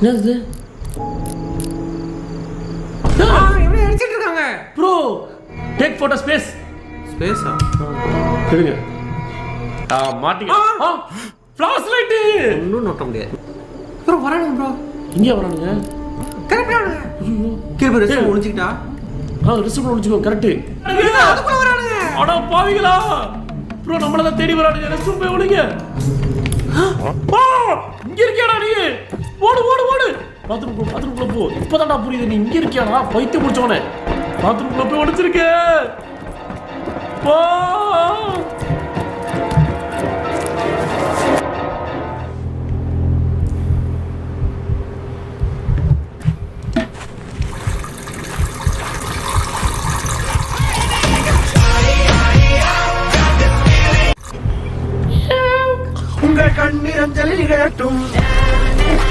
என்னது இவனை அடிச்சிட்டு இருக்காங்க ப்ரோ. Take photo space. ஸ்பேஸா? எடுங்க. மாட்டிங்க. Flash light. இன்னும் நோட்ட முடியாது. ப்ரோ வரானுங்க ப்ரோ. இங்கே வரானுங்க. கரெக்டா வரானுங்க. கீழ ரெஸ்ட் ஒளிஞ்சிட்டா. ரெஸ்ட் ஒளிஞ்சிக்கோ. கரெக்ட். அதுக்குள்ள வரானுங்க. அட பாவிங்களா. ப்ரோ நம்மள தான் தேடி வரானுங்க. ரெஸ்ட் போய் ஒளிங்க. இங்க இருக்கியாடா நீ? ஓடு ஓடு ஓடு. பாத்ரூம்க்குள்ள போ. இப்போதான்டா புரியுது நீ இங்க இருக்கியாடா. பைத்தியம் முடிச்சவனே. பாத்ரூம்க்குள்ள போய் ஒளிச்சிருக்க. போ. உங்கள் கண்ணீரஞ்சலில் நிகழட்டும்.